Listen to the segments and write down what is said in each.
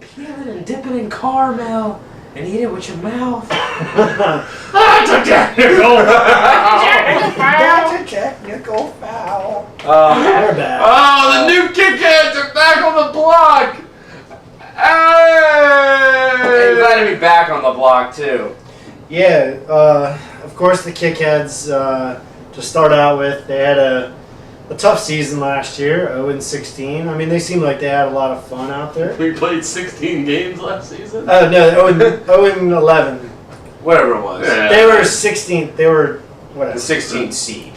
Peel it and dip it in caramel and eat it with your mouth. That's a technical foul. They're bad. Oh, the new Kickheads are back on the block. Hey, glad to be back on the block too. Yeah, of course the Kickheads, to start out with, they had a tough season last year, 0-16. I mean, they seemed like they had a lot of fun out there. We played 16 games last season? Oh, no, 0-11. Whatever it was. Yeah. They were 16th, they were, whatever. The 16th seed.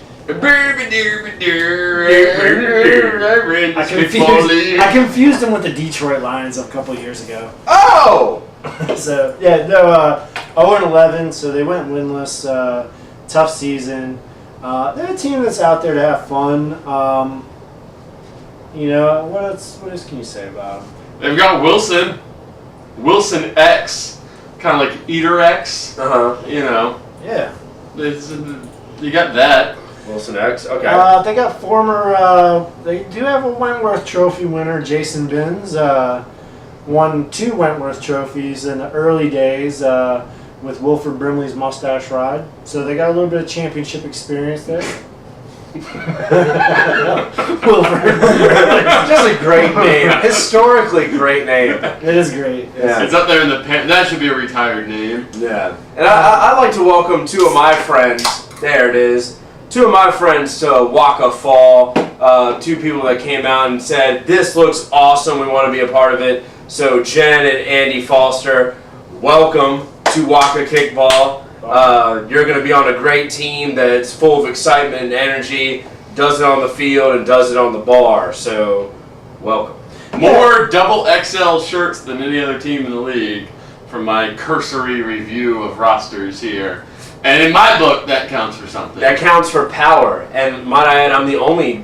I confused them with the Detroit Lions a couple years ago. Oh! So, yeah, no, 0-11, so they went winless, tough season. They're a team that's out there to have fun. You know, what else can you say about them? They've got Wilson X, kind of like Eater X. You know. Yeah. You got that. Wilson X, okay. They got they do have a Wentworth Trophy winner, Jason Binns. Won 2 Wentworth trophies in the early days with Wilford Brimley's mustache ride. So they got a little bit of championship experience there. Wilford Brimley. Just a great name. Historically great name. It is great. Yeah. It's up there in the that should be a retired name. Yeah. And I'd like to welcome 2 of my friends. There it is. 2 of my friends to WAKA Fall. 2 people that came out and said, this looks awesome, we want to be a part of it. So Jen and Andy Foster, welcome to WAKA Kickball. You're going to be on a great team that's full of excitement and energy, does it on the field and does it on the bar. So, welcome. More double XL shirts than any other team in the league from my cursory review of rosters here. And in my book, that counts for something. That counts for power. And might I add, I'm the only,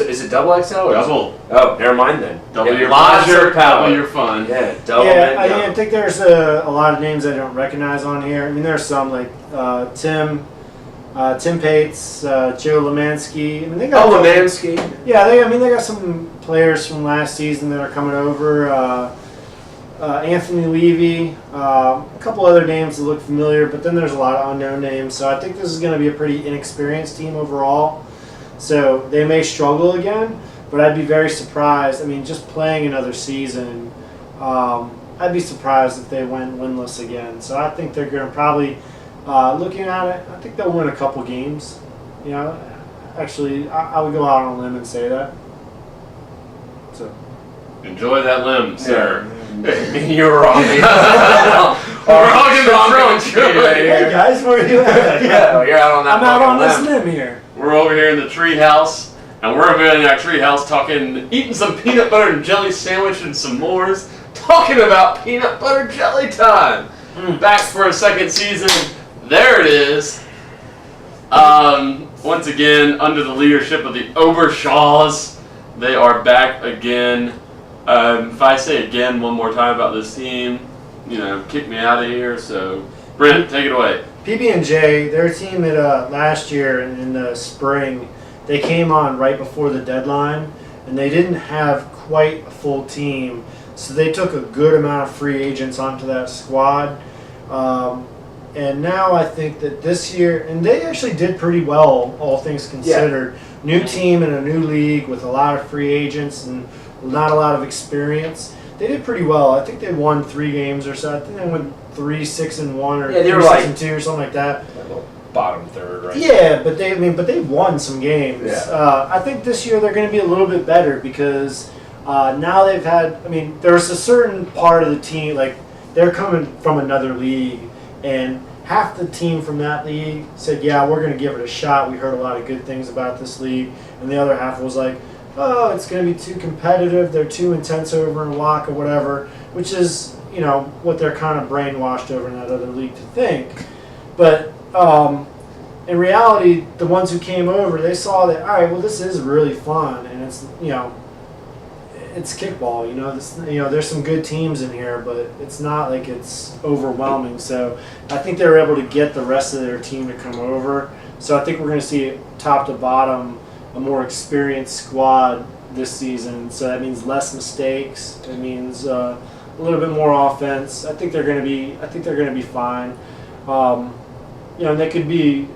is it double XL? Or Double. Oh, never mind then. Double Yeah, your lots of leisure, power. double your fun. Yeah, double Yeah, and I think there's a lot of names I don't recognize on here. I mean, there's some like Tim Pates, Joe Lemansky. I mean, they got Lemansky. Yeah, they got some players from last season that are coming over. Anthony Levy, a couple other names that look familiar, but then there's a lot of unknown names. So I think this is going to be a pretty inexperienced team overall. So they may struggle again, but I'd be very surprised. I mean, just playing another season, I'd be surprised if they went winless again. So I think they're going to probably, looking at it, I think they'll win a couple games. You know, actually, I would go out on a limb and say that. So Enjoy that limb, sir. You were wrong. We're all going to throw it. hey guys, where are you at? Yeah, you're out on that. I'm out on limb. this limb here. We're over here in the tree house, and we're over in our tree house eating some peanut butter and jelly sandwich and some s'mores, talking about peanut butter jelly time. Back for a second season. There it is. Once again, under the leadership of the Obershaws, they are back again. If I say again one more time about this team, kick me out of here. So, Brent, take it away. PB&J, their team last year in the spring, they came on right before the deadline, and they didn't have quite a full team, so they took a good amount of free agents onto that squad. And now I think that this year, and they actually did pretty well, all things considered. Yeah. New team in a new league with a lot of free agents and not a lot of experience. They did pretty well. I think they won 3 games or so. I think they went 3-6-1 or 3-6-2 or something like that. Bottom third, right? Yeah, but they won some games. Yeah. I think this year they're going to be a little bit better because now they've had. I mean, there's a certain part of the team like they're coming from another league, and half the team from that league said, "Yeah, we're going to give it a shot. We heard a lot of good things about this league," and the other half was like, "Oh, it's going to be too competitive. They're too intense over in WAKA, whatever," which is, what they're kind of brainwashed over in that other league to think. But in reality, the ones who came over, they saw that, all right, well, this is really fun, and it's, it's kickball. There's some good teams in here, but it's not like it's overwhelming. So I think they were able to get the rest of their team to come over. So I think we're going to see top to bottom a more experienced squad this season. So that means less mistakes. It means a little bit more offense. I think they're going to be fine. They could be.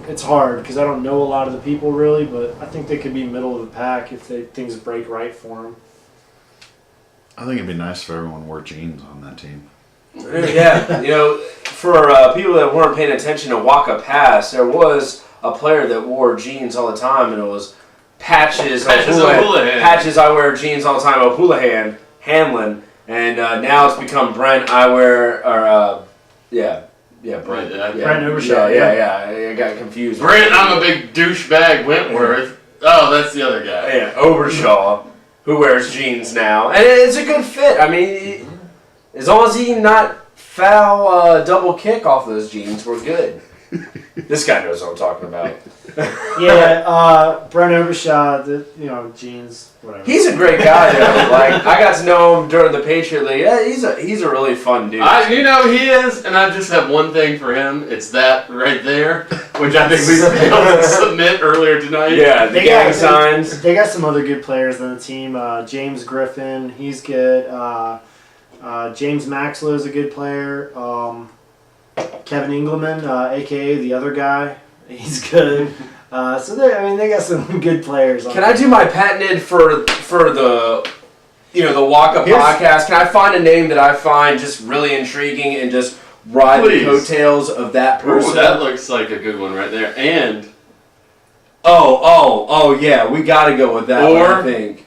It's hard because I don't know a lot of the people really, but I think they could be middle of the pack if things break right for them. I think it'd be nice if everyone wore jeans on that team. Yeah, for people that weren't paying attention to WAKA Pass, there was a player that wore jeans all the time, and it was Patches O'Houlihan. Patches, I wear jeans all the time, O'Houlihan, Hanlon, and now it's become Brent, I wear, Brent. Brent Overshaw. I got confused. Brent, I'm a big douchebag Wentworth. Oh, that's the other guy. Yeah, Overshaw, who wears jeans now. And it's a good fit. I mean, as long as he not foul double kick off those jeans, we're good. This guy knows what I'm talking about. Brent Overshaw, jeans, whatever. He's a great guy, though. Like, I got to know him during the Patriot League. Yeah, he's a really fun dude. He is, and I just have one thing for him. It's that right there, which I think we failed to submit earlier tonight. Yeah, the gang signs. They got some other good players on the team. James Griffin, he's good. James Maxlow is a good player. Kevin Engelman, a.k.a. the other guy, he's good. So they got some good players. Can I do my patented for the WAKA podcast? Can I find a name that I find just really intriguing and just ride the coattails of that person? Ooh, that looks like a good one right there. And yeah, we got to go with that one, I think.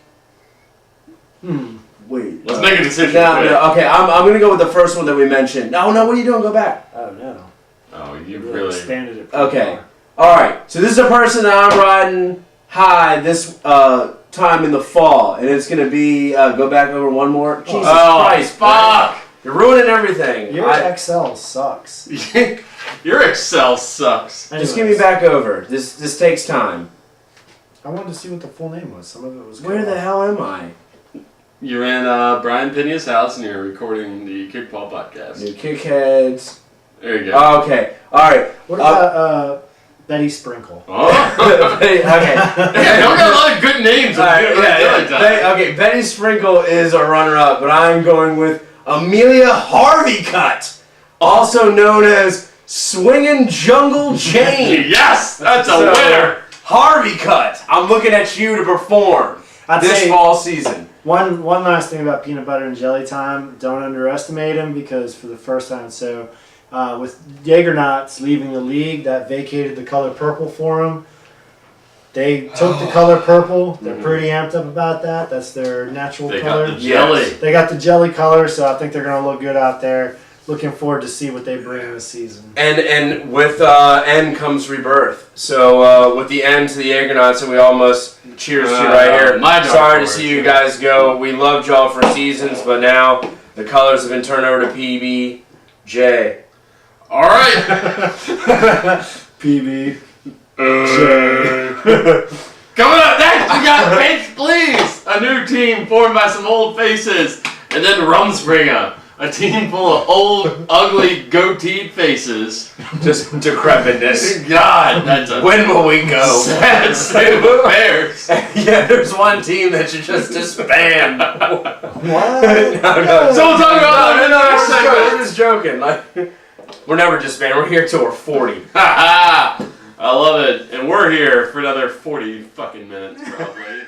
Wait. Let's make a decision. No, okay, I'm going to go with the first one that we mentioned. No, what are you doing? Go back. Oh, no. Oh, you really expanded it. Okay. All right. So this is a person that I'm riding high this time in the fall, and it's going to be, go back over one more. Jesus Christ. Fuck. You're ruining everything. Your Excel sucks. Your Excel sucks. Just give me back over. This takes time. I wanted to see what the full name was. Some of it was. Where the hell am I? You're in Brian Pena's house, and you're recording the Kickball podcast. New Kickheads. There you go. Oh, okay. All right. What about Betty Sprinkle? Oh. Okay. Yeah, y'all got a lot of good names. Betty Sprinkle is a runner-up, but I'm going with Amelia Harvey Cut, also known as Swingin' Jungle Chain. Yes, that's a winner. Harvey Cut. I'm looking at you to perform this fall season. One last thing about peanut butter and jelly time. Don't underestimate him because for the first time, with Jaegernauts leaving the league, that vacated the color purple for him. They took the color purple. They're pretty amped up about that. That's their natural color. Got the jelly. They got the jelly color, so I think they're going to look good out there. Looking forward to see what they bring this season. And with end comes rebirth. So with the end to the Jaegernauts, and we all must cheers to right here. Sorry to see you guys go. We loved y'all for seasons, but now the colors have been turned over to PBJ. All right. PB. Coming up next, we got Bench Please, a new team formed by some old faces, and then Rumspringer, a team full of old, ugly, goateed faces. Just decrepitness. God, that's a when will we go? sad state of affairs. Yeah, there's one team that should just disband. What? No. So we'll talk about that in the next segment. We're just joking. Like, we're never disbanded. We're here till we're 40. I love it. And we're here for another 40 fucking minutes, probably.